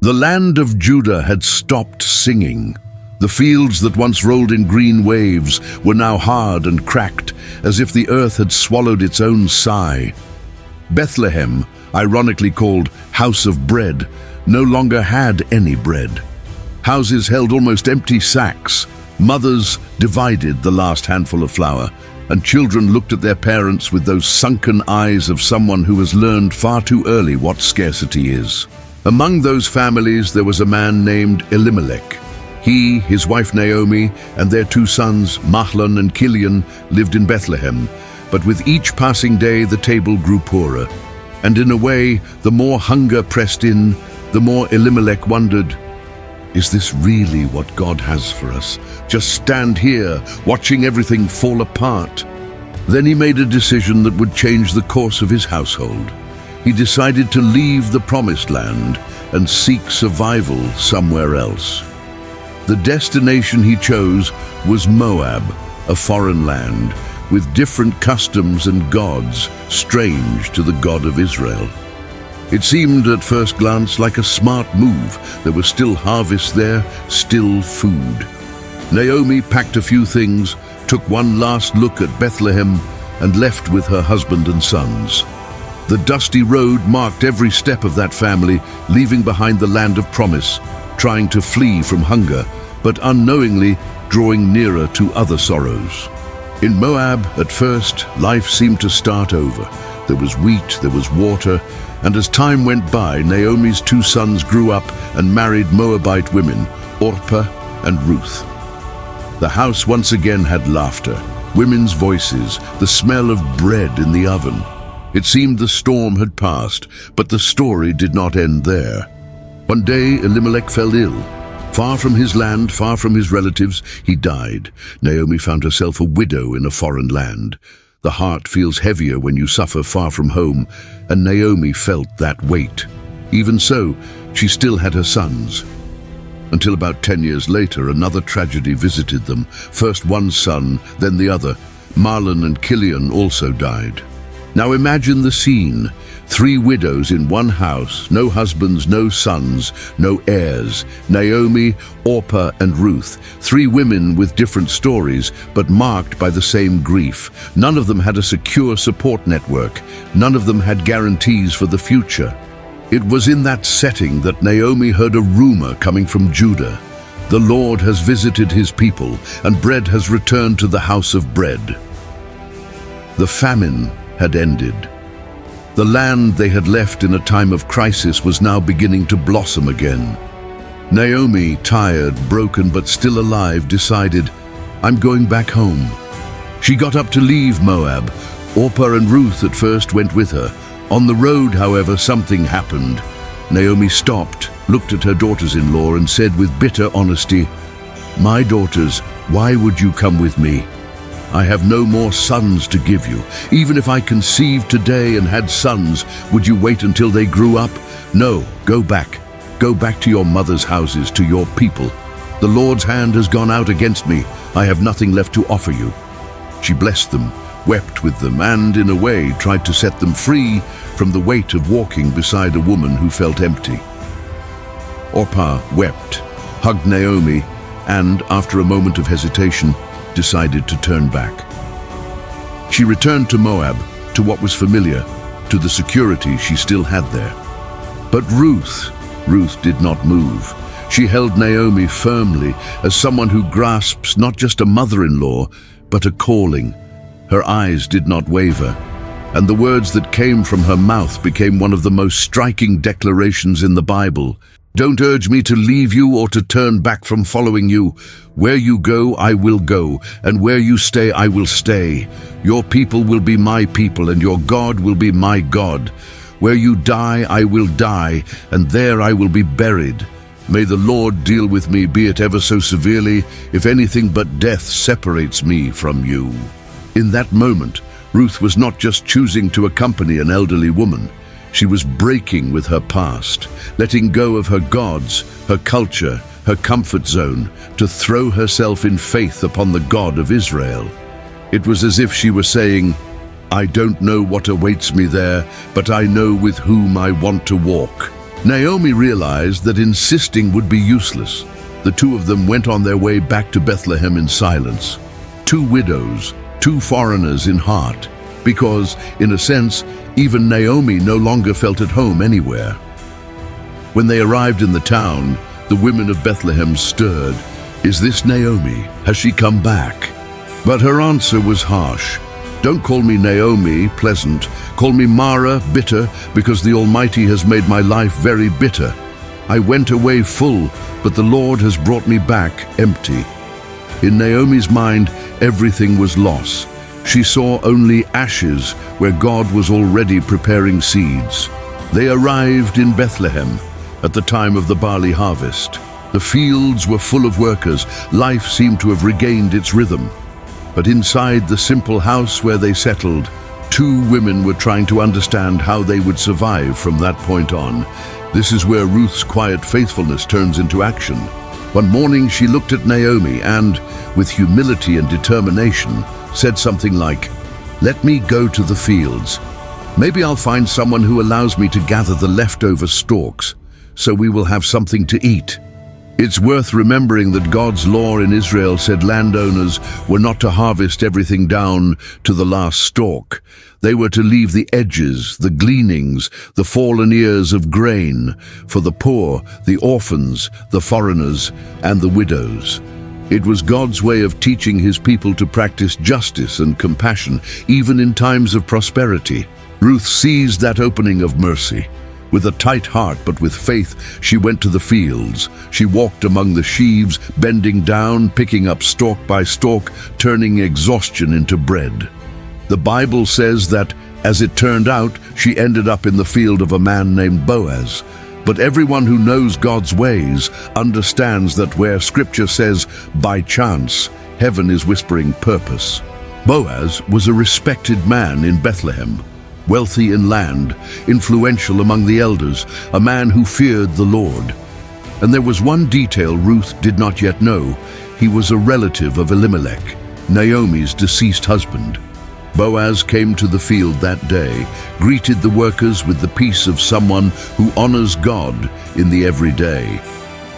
The land of Judah had stopped singing. The fields that once rolled in green waves were now hard and cracked, as if the earth had swallowed its own sigh. Bethlehem, ironically called House of Bread, no longer had any bread. Houses held almost empty sacks. Mothers divided the last handful of flour, and children looked at their parents with those sunken eyes of someone who has learned far too early what scarcity is. Among those families there was a man named Elimelech. He, his wife Naomi, and their two sons, Mahlon and Kilion, lived in Bethlehem, but with each passing day the table grew poorer. And in a way, the more hunger pressed in, the more Elimelech wondered, is this really what God has for us? Just stand here, watching everything fall apart? Then he made a decision that would change the course of his household. He decided to leave the promised land and seek survival somewhere else. The destination he chose was Moab, a foreign land, with different customs and gods strange to the God of Israel. It seemed at first glance like a smart move. There was still harvest there, still food. Naomi packed a few things, took one last look at Bethlehem, and left with her husband and sons. The dusty road marked every step of that family, leaving behind the land of promise, trying to flee from hunger, but unknowingly drawing nearer to other sorrows. In Moab, at first, life seemed to start over. There was wheat, there was water, and as time went by, Naomi's two sons grew up and married Moabite women, Orpah and Ruth. The house once again had laughter, women's voices, the smell of bread in the oven. It seemed the storm had passed, but the story did not end there. One day, Elimelech fell ill. Far from his land, far from his relatives, he died. Naomi found herself a widow in a foreign land. The heart feels heavier when you suffer far from home, and Naomi felt that weight. Even so, she still had her sons. Until about 10 years later, another tragedy visited them. First one son, then the other. Mahlon and Kilion also died. Now imagine the scene. 3 widows in one house, no husbands, no sons, no heirs. Naomi, Orpah, and Ruth, 3 women with different stories, but marked by the same grief. None of them had a secure support network. None of them had guarantees for the future. It was in that setting that Naomi heard a rumor coming from Judah. The Lord has visited his people, and bread has returned to the house of bread. The famine had ended. The land they had left in a time of crisis was now beginning to blossom again. Naomi, tired, broken, but still alive, decided, I'm going back home. She got up to leave Moab. Orpah and Ruth at first went with her. On the road, however, something happened. Naomi stopped, looked at her daughters-in-law, and said with bitter honesty, My daughters, why would you come with me? I have no more sons to give you. Even if I conceived today and had sons, would you wait until they grew up? No, go back. Go back to your mother's houses, to your people. The Lord's hand has gone out against me. I have nothing left to offer you. She blessed them, wept with them, and, in a way, tried to set them free from the weight of walking beside a woman who felt empty. Orpah wept, hugged Naomi, and, after a moment of hesitation, decided to turn back. She returned to Moab, to what was familiar, to the security she still had there. But Ruth did not move. She held Naomi firmly as someone who grasps not just a mother-in-law, but a calling. Her eyes did not waver, and the words that came from her mouth became one of the most striking declarations in the Bible. Don't urge me to leave you or to turn back from following you. Where you go, I will go, and where you stay, I will stay. Your people will be my people, and your God will be my God. Where you die, I will die, and there I will be buried. May the Lord deal with me, be it ever so severely, if anything but death separates me from you. In that moment, Ruth was not just choosing to accompany an elderly woman. She was breaking with her past, letting go of her gods, her culture, her comfort zone, to throw herself in faith upon the God of Israel. It was as if she were saying, I don't know what awaits me there, but I know with whom I want to walk. Naomi realized that insisting would be useless. The two of them went on their way back to Bethlehem in silence. Two widows, two foreigners in heart, because, in a sense, even Naomi no longer felt at home anywhere. When they arrived in the town, the women of Bethlehem stirred. "Is this Naomi? Has she come back?" But her answer was harsh. "Don't call me Naomi, pleasant. Call me Mara, bitter, because the Almighty has made my life very bitter. I went away full, but the Lord has brought me back empty." In Naomi's mind, everything was loss. She saw only ashes where God was already preparing seeds. They arrived in Bethlehem at the time of the barley harvest. The fields were full of workers. Life seemed to have regained its rhythm. But inside the simple house where they settled, two women were trying to understand how they would survive from that point on. This is where Ruth's quiet faithfulness turns into action. One morning she looked at Naomi and, with humility and determination, said something like, "Let me go to the fields. Maybe I'll find someone who allows me to gather the leftover stalks, so we will have something to eat." It's worth remembering that God's law in Israel said landowners were not to harvest everything down to the last stalk. They were to leave the edges, the gleanings, the fallen ears of grain for the poor, the orphans, the foreigners, and the widows. It was God's way of teaching his people to practice justice and compassion, even in times of prosperity. Ruth seized that opening of mercy. With a tight heart, but with faith, she went to the fields. She walked among the sheaves, bending down, picking up stalk by stalk, turning exhaustion into bread. The Bible says that, as it turned out, she ended up in the field of a man named Boaz. But everyone who knows God's ways understands that where Scripture says, "by chance," heaven is whispering purpose. Boaz was a respected man in Bethlehem. Wealthy in land, influential among the elders, a man who feared the Lord. And there was one detail Ruth did not yet know. He was a relative of Elimelech, Naomi's deceased husband. Boaz came to the field that day, greeted the workers with the peace of someone who honors God in the everyday,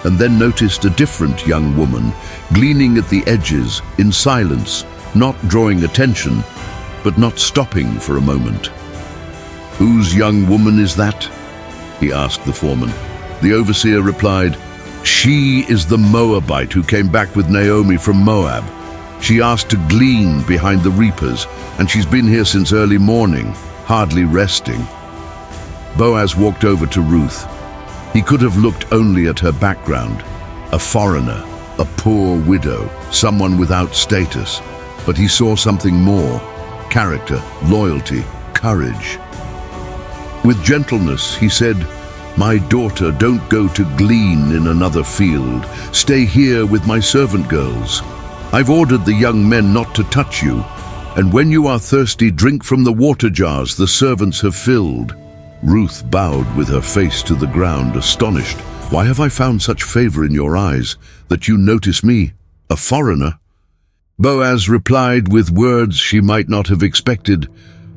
and then noticed a different young woman, gleaning at the edges, in silence, not drawing attention, but not stopping for a moment. "Whose young woman is that?" he asked the foreman. The overseer replied, "She is the Moabite who came back with Naomi from Moab. She asked to glean behind the reapers, and she's been here since early morning, hardly resting." Boaz walked over to Ruth. He could have looked only at her background, a foreigner, a poor widow, someone without status. But he saw something more: character, loyalty, courage. With gentleness, he said, "My daughter, don't go to glean in another field. Stay here with my servant girls. I've ordered the young men not to touch you, and when you are thirsty, drink from the water jars the servants have filled." Ruth bowed with her face to the ground, astonished. "Why have I found such favor in your eyes, that you notice me, a foreigner?" Boaz replied with words she might not have expected,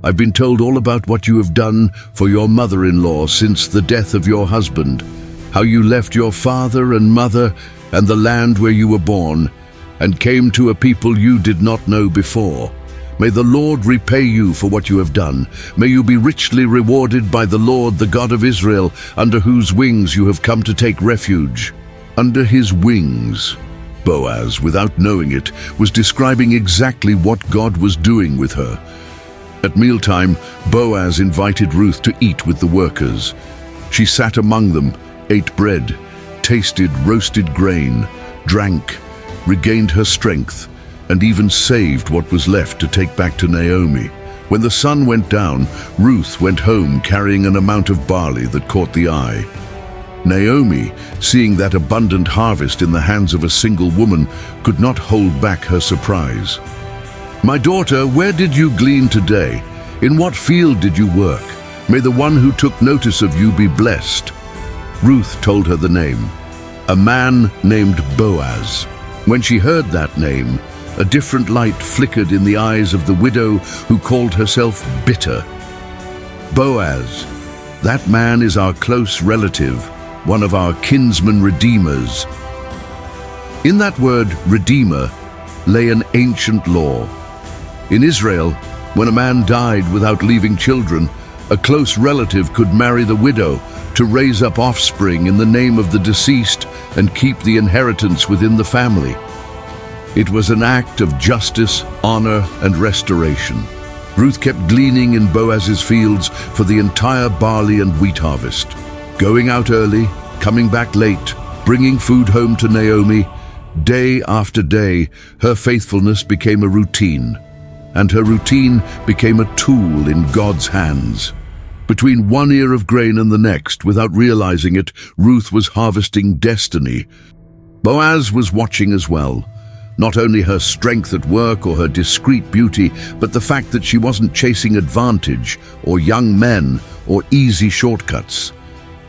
"I've been told all about what you have done for your mother-in-law since the death of your husband, how you left your father and mother and the land where you were born, and came to a people you did not know before. May the Lord repay you for what you have done. May you be richly rewarded by the Lord, the God of Israel, under whose wings you have come to take refuge." Under his wings, Boaz, without knowing it, was describing exactly what God was doing with her. At mealtime, Boaz invited Ruth to eat with the workers. She sat among them, ate bread, tasted roasted grain, drank, regained her strength, and even saved what was left to take back to Naomi. When the sun went down, Ruth went home carrying an amount of barley that caught the eye. Naomi, seeing that abundant harvest in the hands of a single woman, could not hold back her surprise. "My daughter, where did you glean today? In what field did you work? May the one who took notice of you be blessed." Ruth told her the name, a man named Boaz. When she heard that name, a different light flickered in the eyes of the widow who called herself bitter. "Boaz, That man is our close relative, one of our kinsman-redeemers. In that word, redeemer, lay an ancient law. In Israel, when a man died without leaving children, a close relative could marry the widow to raise up offspring in the name of the deceased and keep the inheritance within the family. It was an act of justice, honor, and restoration. Ruth kept gleaning in Boaz's fields for the entire barley and wheat harvest, going out early, coming back late, bringing food home to Naomi. Day after day, her faithfulness became a routine, and her routine became a tool in God's hands. Between one ear of grain and the next, without realizing it, Ruth was harvesting destiny. Boaz was watching as well. Not only her strength at work or her discreet beauty, but the fact that she wasn't chasing advantage or young men or easy shortcuts.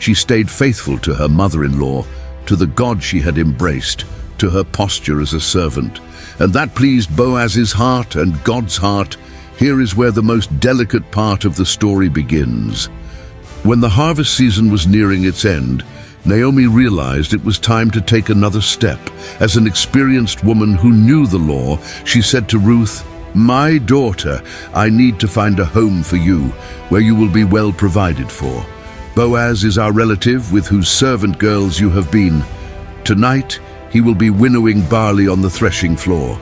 She stayed faithful to her mother-in-law, to the God she had embraced, to her posture as a servant. And that pleased Boaz's heart and God's heart. Here is where the most delicate part of the story begins. When the harvest season was nearing its end, Naomi realized it was time to take another step. As an experienced woman who knew the law, she said to Ruth, "My daughter, I need to find a home for you, where you will be well provided for. Boaz is our relative with whose servant girls you have been. Tonight, he will be winnowing barley on the threshing floor.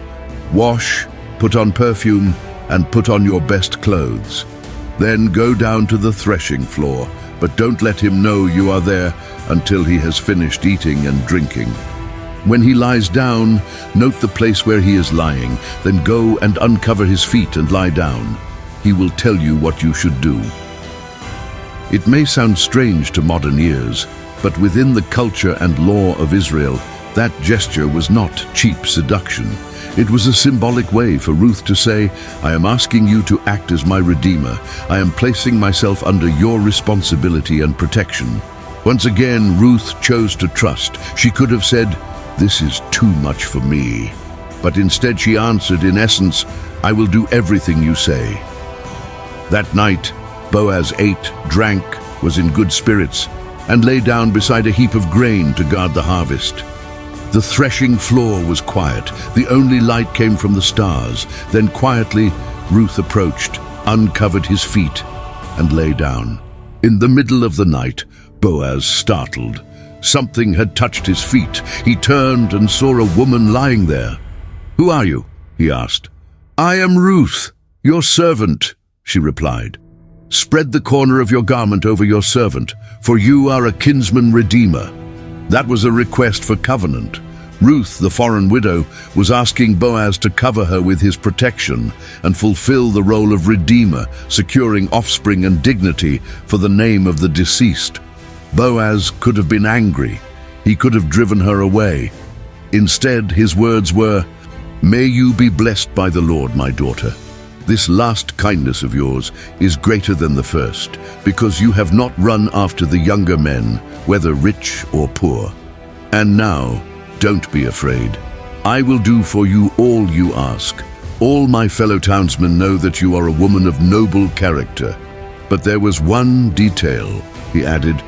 Wash, put on perfume, and put on your best clothes. Then go down to the threshing floor, but don't let him know you are there until he has finished eating and drinking. When he lies down, note the place where he is lying, then go and uncover his feet and lie down. He will tell you what you should do." It may sound strange to modern ears, but within the culture and law of Israel, that gesture was not cheap seduction. It was a symbolic way for Ruth to say, "I am asking you to act as my redeemer. I am placing myself under your responsibility and protection." Once again, Ruth chose to trust. She could have said, "This is too much for me." But instead she answered, in essence, "I will do everything you say." That night, Boaz ate, drank, was in good spirits, and lay down beside a heap of grain to guard the harvest. The threshing floor was quiet. The only light came from the stars. Then quietly, Ruth approached, uncovered his feet, and lay down. In the middle of the night, Boaz startled. Something had touched his feet. He turned and saw a woman lying there. "Who are you?" he asked. "I am Ruth, your servant," she replied. "Spread the corner of your garment over your servant, for you are a kinsman-redeemer." That was a request for covenant. Ruth, the foreign widow, was asking Boaz to cover her with his protection and fulfill the role of redeemer, securing offspring and dignity for the name of the deceased. Boaz could have been angry. He could have driven her away. Instead, his words were, "May you be blessed by the Lord, my daughter. This last kindness of yours is greater than the first, because you have not run after the younger men, whether rich or poor. And now, don't be afraid. I will do for you all you ask. All my fellow townsmen know that you are a woman of noble character. But there was one detail," he added.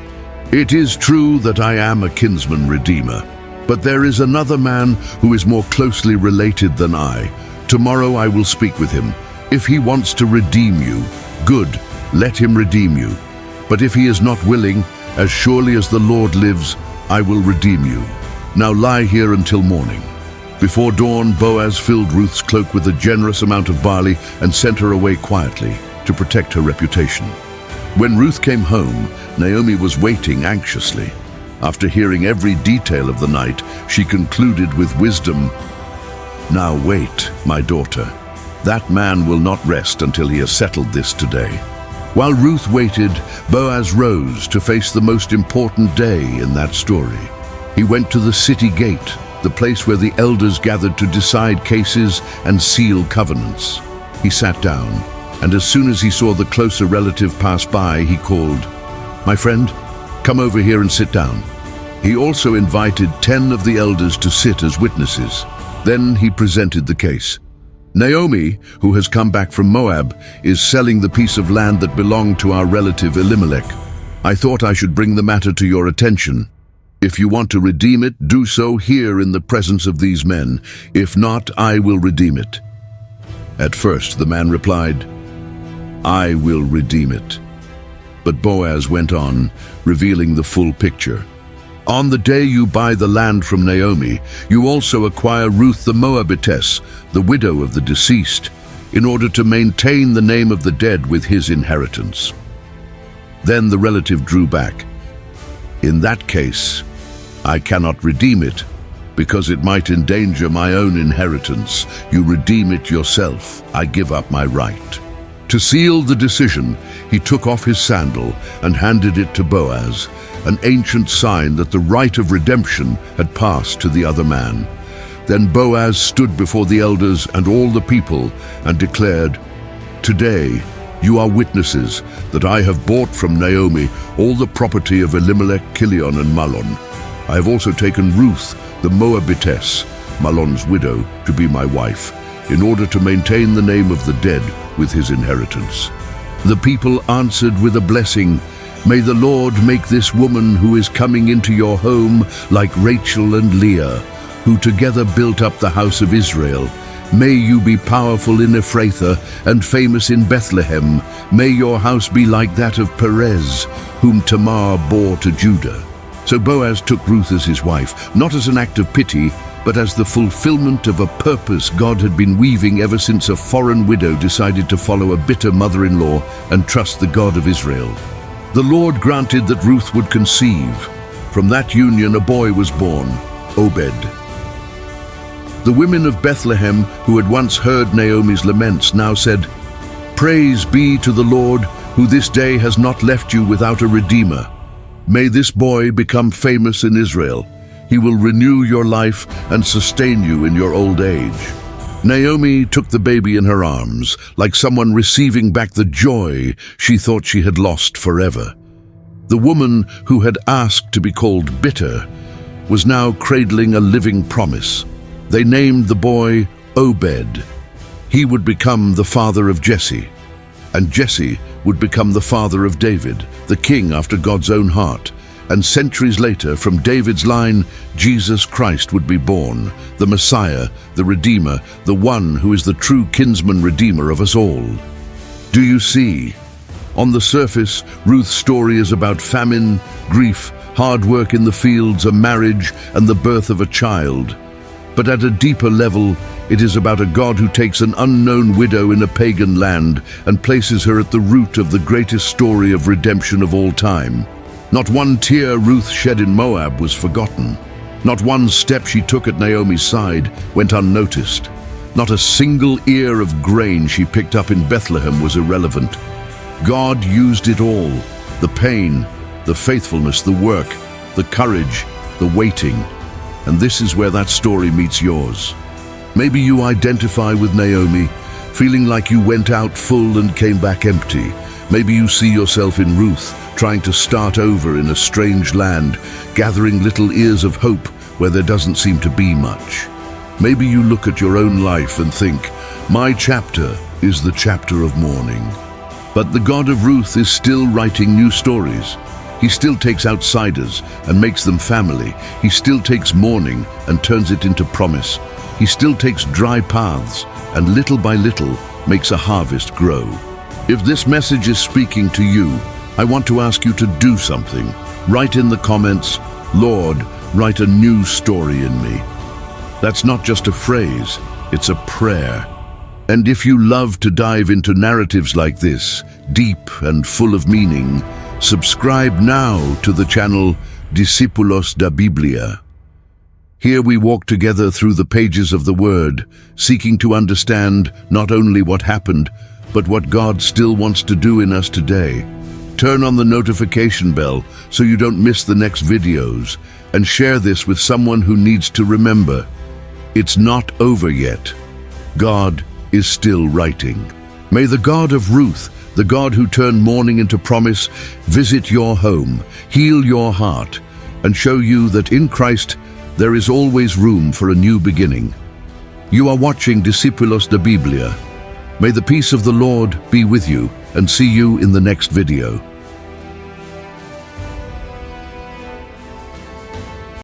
"It is true that I am a kinsman-redeemer, but there is another man who is more closely related than I. Tomorrow I will speak with him. If he wants to redeem you, good, let him redeem you. But if he is not willing, as surely as the Lord lives, I will redeem you. Now lie here until morning." Before dawn, Boaz filled Ruth's cloak with a generous amount of barley and sent her away quietly to protect her reputation. When Ruth came home, Naomi was waiting anxiously. After hearing every detail of the night, she concluded with wisdom, "Now wait, my daughter. That man will not rest until he has settled this today." While Ruth waited, Boaz rose to face the most important day in that story. He went to the city gate, the place where the elders gathered to decide cases and seal covenants. He sat down, and as soon as he saw the closer relative pass by, he called, "My friend, come over here and sit down." He also invited 10 of the elders to sit as witnesses. Then he presented the case. "Naomi, who has come back from Moab, is selling the piece of land that belonged to our relative Elimelech. I thought I should bring the matter to your attention. If you want to redeem it, do so here in the presence of these men. If not, I will redeem it." At first the man replied, "I will redeem it." But Boaz went on, revealing the full picture. "On the day you buy the land from Naomi, you also acquire Ruth the Moabitess, the widow of the deceased, in order to maintain the name of the dead with his inheritance." Then the relative drew back. "In that case, I cannot redeem it, because it might endanger my own inheritance. You redeem it yourself. I give up my right." To seal the decision, he took off his sandal and handed it to Boaz, an ancient sign that the right of redemption had passed to the other man. Then Boaz stood before the elders and all the people and declared, "Today you are witnesses that I have bought from Naomi all the property of Elimelech, Kilion, and Mahlon. I have also taken Ruth, the Moabitess, Mahlon's widow, to be my wife, in order to maintain the name of the dead with his inheritance." The people answered with a blessing, "May the Lord make this woman who is coming into your home like Rachel and Leah, who together built up the house of Israel. May you be powerful in Ephrathah and famous in Bethlehem. May your house be like that of Perez, whom Tamar bore to Judah." So Boaz took Ruth as his wife, not as an act of pity, but as the fulfillment of a purpose God had been weaving ever since a foreign widow decided to follow a bitter mother-in-law and trust the God of Israel. The Lord granted that Ruth would conceive. From that union a boy was born, Obed. The women of Bethlehem, who had once heard Naomi's laments, now said, "Praise be to the Lord, who this day has not left you without a redeemer. May this boy become famous in Israel. He will renew your life and sustain you in your old age." Naomi took the baby in her arms, like someone receiving back the joy she thought she had lost forever. The woman who had asked to be called bitter was now cradling a living promise. They named the boy Obed. He would become the father of Jesse, and Jesse would become the father of David, the king after God's own heart. And centuries later, from David's line, Jesus Christ would be born, the Messiah, the Redeemer, the one who is the true kinsman-redeemer of us all. Do you see? On the surface, Ruth's story is about famine, grief, hard work in the fields, a marriage, and the birth of a child. But at a deeper level, it is about a God who takes an unknown widow in a pagan land and places her at the root of the greatest story of redemption of all time. Not one tear Ruth shed in Moab was forgotten. Not one step she took at Naomi's side went unnoticed. Not a single ear of grain she picked up in Bethlehem was irrelevant. God used it all: the pain, the faithfulness, the work, the courage, the waiting. And this is where that story meets yours. Maybe you identify with Naomi, feeling like you went out full and came back empty. Maybe you see yourself in Ruth, trying to start over in a strange land, gathering little ears of hope where there doesn't seem to be much. Maybe you look at your own life and think, my chapter is the chapter of mourning. But the God of Ruth is still writing new stories. He still takes outsiders and makes them family. He still takes mourning and turns it into promise. He still takes dry paths and little by little makes a harvest grow. If this message is speaking to you, I want to ask you to do something. Write in the comments, "Lord, write a new story in me." That's not just a phrase, it's a prayer. And if you love to dive into narratives like this, deep and full of meaning, subscribe now to the channel Discípulos da Biblia. Here we walk together through the pages of the Word, seeking to understand not only what happened, but what God still wants to do in us today. Turn on the notification bell so you don't miss the next videos, and share this with someone who needs to remember. It's not over yet. God is still writing. May the God of Ruth, the God who turned mourning into promise, visit your home, heal your heart, and show you that in Christ there is always room for a new beginning. You are watching Discípulos da Biblia. May the peace of the Lord be with you, and see you in the next video.